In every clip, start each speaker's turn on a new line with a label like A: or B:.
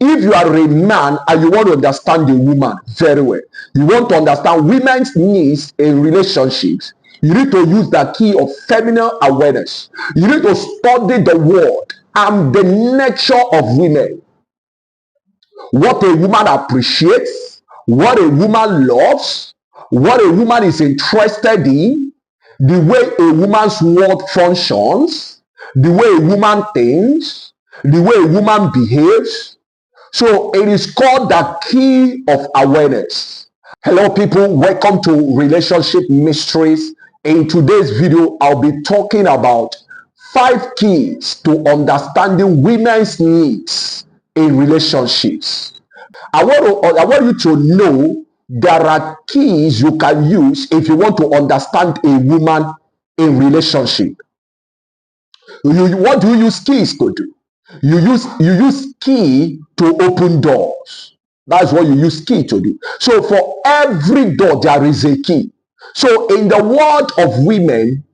A: If you are a man and you want to understand a woman very well, you want to understand women's needs in relationships, you need to use the key of feminine awareness. You need to study the word and the nature of women. What a woman appreciates, what a woman loves, what a woman is interested in, the way a woman's world functions, the way a woman thinks, the way a woman behaves. So it is called the key of awareness. Hello people, welcome to Relationship Mysteries. In today's video, I'll be talking about 5 keys to understanding women's needs in relationships. I want you to know there are keys you can use if you want to understand a woman in relationship. What do you use keys to do? You use key to open doors. That's what you use key to do. So for every door there is a key. So in the world of women,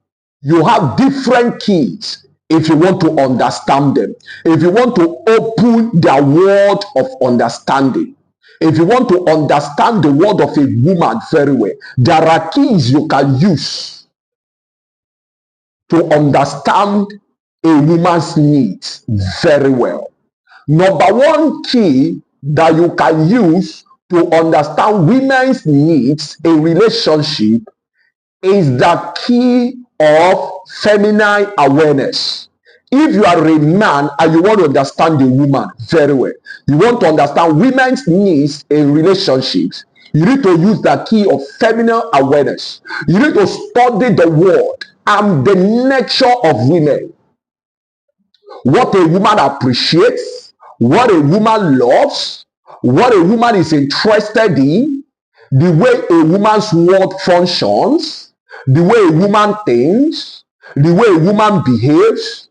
A: you have different keys if you want to understand them. If you want to open their world of understanding. If you want to understand the world of a woman very well, there are keys you can use to understand a woman's needs very well. Number 1 key that you can use to understand women's needs in relationship is the key of feminine awareness. If you are a man and you want to understand a woman very well, you want to understand women's needs in relationships, you need to use the key of feminine awareness. You need to study the word and the nature of women. What a woman appreciates, what a woman loves, what a woman is interested in, the way a woman's world functions, the way a woman thinks, the way a woman behaves.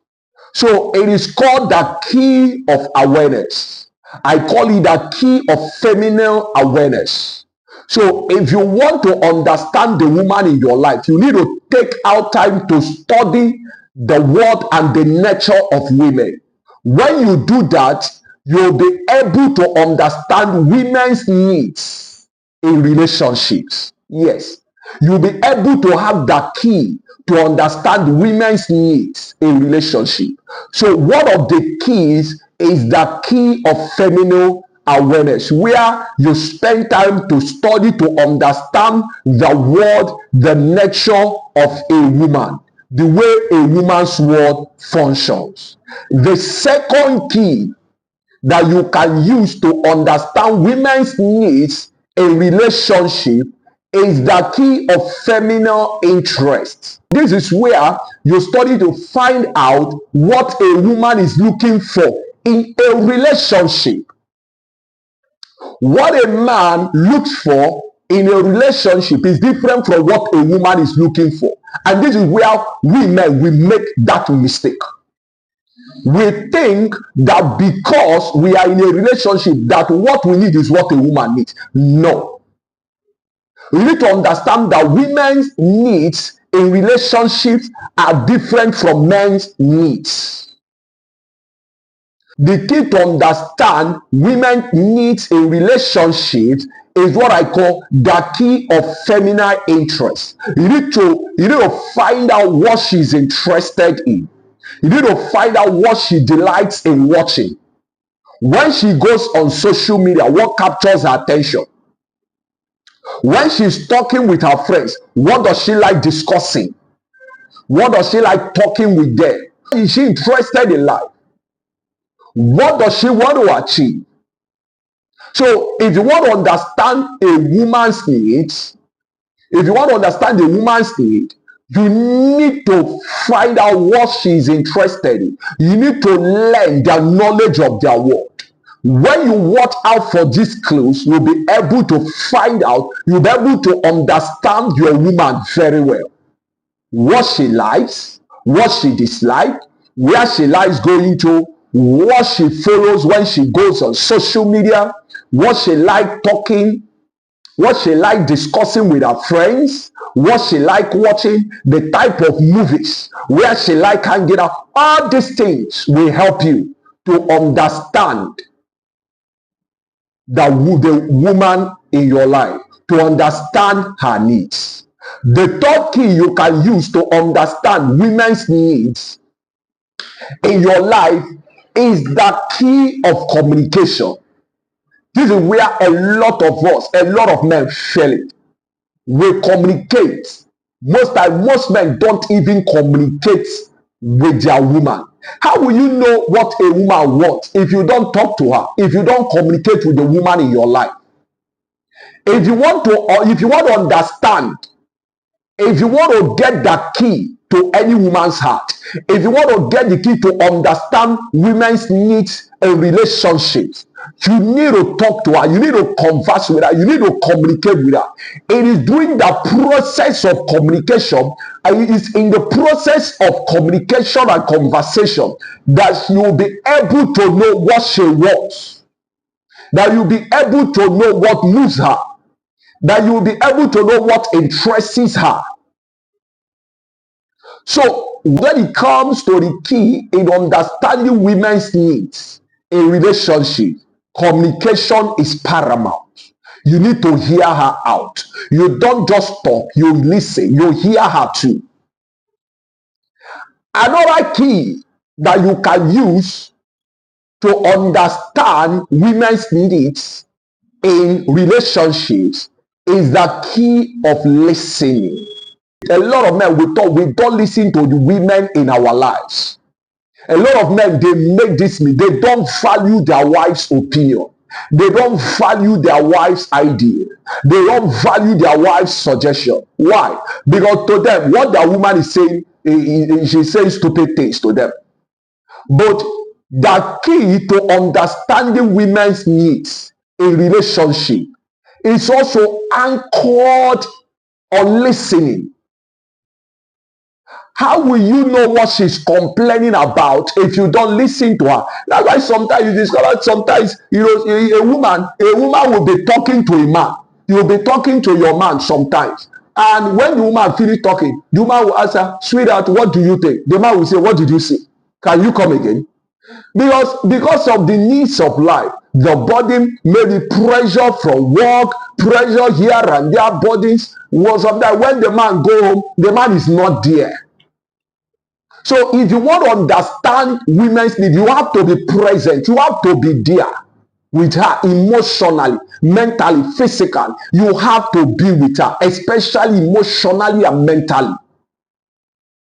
A: So it is called the key of awareness. I call it the key of feminine awareness. So if you want to understand the woman in your life, you need to take out time to study the word and the nature of women. When you do that, you'll be able to understand women's needs in relationships. Yes, you'll be able to have the key to understand women's needs in relationship. So one of the keys is the key of feminine awareness, where you spend time to study to understand the word, the nature of a woman, the way a woman's world functions. The second key that you can use to understand women's needs in relationship is the key of feminine interest. This is where you study to find out what a woman is looking for in a relationship. What a man looks for in a relationship is different from what a woman is looking for. And this is where we men, we make that mistake. We think that because we are in a relationship that what we need is what a woman needs. No. We need to understand that women's needs in relationships are different from men's needs. The key to understand women's needs in relationships is what I call the key of feminine interest. You need to find out what she's interested in. You need to find out what she delights in watching. When she goes on social media, what captures her attention? When she's talking with her friends, what does she like discussing? What does she like talking with them? Is she interested in life? What does she want to achieve? So if you want to understand a woman's needs, if you want to understand a woman's need, you need to find out what she's interested in. You need to learn the knowledge of their world. When you watch out for these clues, you'll be able to find out, you'll be able to understand your woman very well. What she likes, what she dislikes, where she likes going to, what she follows when she goes on social media, what she likes talking, what she like discussing with her friends, what she like watching, the type of movies, where she like hanging out. All these things will help you to understand the woman in your life, to understand her needs. The third key you can use to understand women's needs in your life is the key of communication. This is where a lot of us, a lot of men fail it. We communicate. Most men don't even communicate with their woman. How will you know what a woman wants if you don't talk to her, if you don't communicate with the woman in your life? If you want to, or if you want to understand, if you want to get the key to any woman's heart, if you want to get the key to understand women's needs and relationships, you need to talk to her, you need to converse with her, you need to communicate with her. It is during the process of communication, and it is in the process of communication and conversation that you will be able to know what she wants, that you'll be able to know what moves her, that you will be able to know what interests her. So when it comes to the key in understanding women's needs in relationship, communication is paramount. You need to hear her out. You don't just talk, you listen, you hear her too. Another key that you can use to understand women's needs in relationships is the key of listening. A lot of men, we don't listen to the women in our lives. A lot of men, they make this mistake. They don't value their wife's opinion. They don't value their wife's idea. They don't value their wife's suggestion. Why? Because to them, what the woman is saying, she's saying stupid things to them. But the key to understanding women's needs in relationship is also anchored on listening. How will you know what she's complaining about if you don't listen to her? That's why sometimes you discover, sometimes, a woman will be talking to a man. You'll be talking to your man sometimes. And when the woman finishes talking, the woman will ask her, sweetheart, what do you think? The man will say, what did you say? Can you come again? Because of the needs of life, the body may be pressure from work, pressure here and there, bodies. Sometimes when the man go home, the man is not there. So if you want to understand women's needs, you have to be present. You have to be there with her emotionally, mentally, physically. You have to be with her, especially emotionally and mentally.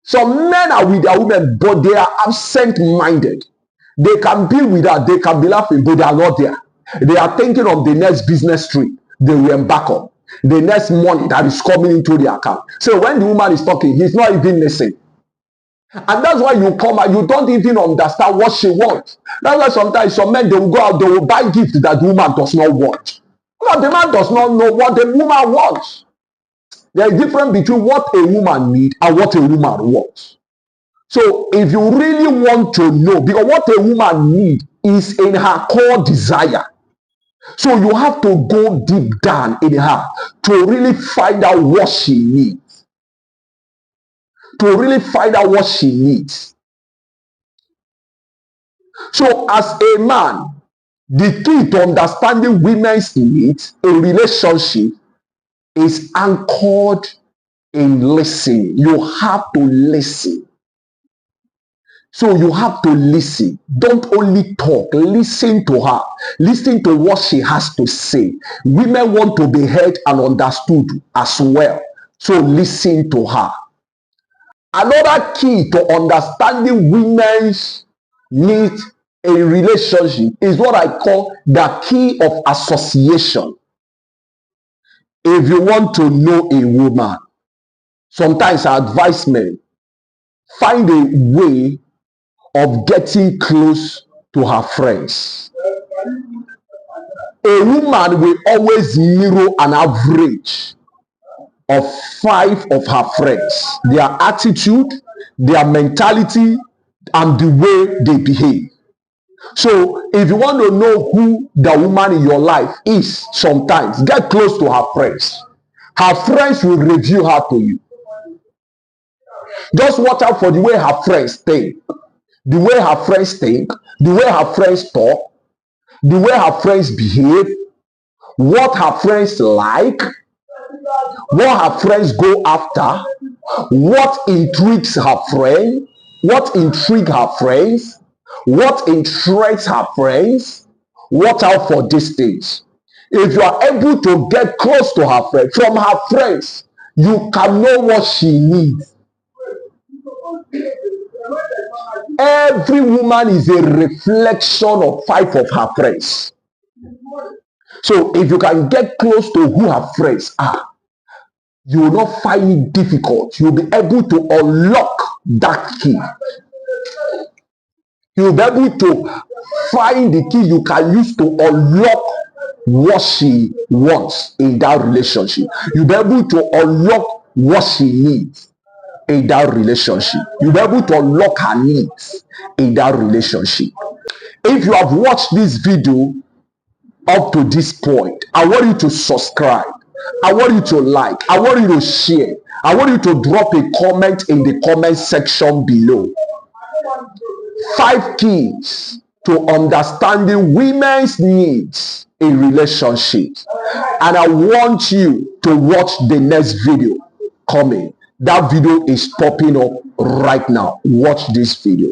A: Some men are with their women, but they are absent-minded. They can be with her, they can be laughing, but they are not there. They are thinking of the next business trip they will embark on, the next money that is coming into their account. So when the woman is talking, he's not even listening. And that's why you come and you don't even understand what she wants. That's why sometimes some men, they will go out, they will buy gifts that the woman does not want. Because the man does not know what the woman wants. There is a difference between what a woman needs and what a woman wants. So if you really want to know, because what a woman needs is in her core desire. So you have to go deep down in her to really find out what she needs. To really find out what she needs. So as a man, the key to understanding women's needs in relationship is anchored in listening. You have to listen. So you have to listen. Don't only talk. Listen to her. Listen to what she has to say. Women want to be heard and understood as well. So listen to her. Another key to understanding women's needs in relationship is what I call the key of association. If you want to know a woman, sometimes I advise men, find a way of getting close to her friends. A woman will always mirror an average of 5 of her friends, their attitude, their mentality, and the way they behave. So if you want to know who the woman in your life is, sometimes get close to her friends. Her friends will review her to you. Just watch out for the way her friends think, the way her friends think, the way her friends talk. the way her friends behave, what her friends like, what her friends go after, what intrigues her friend, what intrigue her friends, what interests her friends. Watch out for these things. If you are able to get close to her friend, from her friends, you can know what she needs. Every woman is a reflection of 5 of her friends. So if you can get close to who her friends are, you will not find it difficult. You'll be able to unlock that key. You'll be able to find the key you can use to unlock what she wants in that relationship. You'll be able to unlock what she needs in that relationship. You'll be able to unlock her needs in that relationship. If you have watched this video up to this point, I want you to subscribe. I want you to like. I want you to share. I want you to drop a comment in the comment section below. 5 keys to understanding women's needs in relationships. And I want you to watch the next video coming. That video is popping up right now. Watch this video.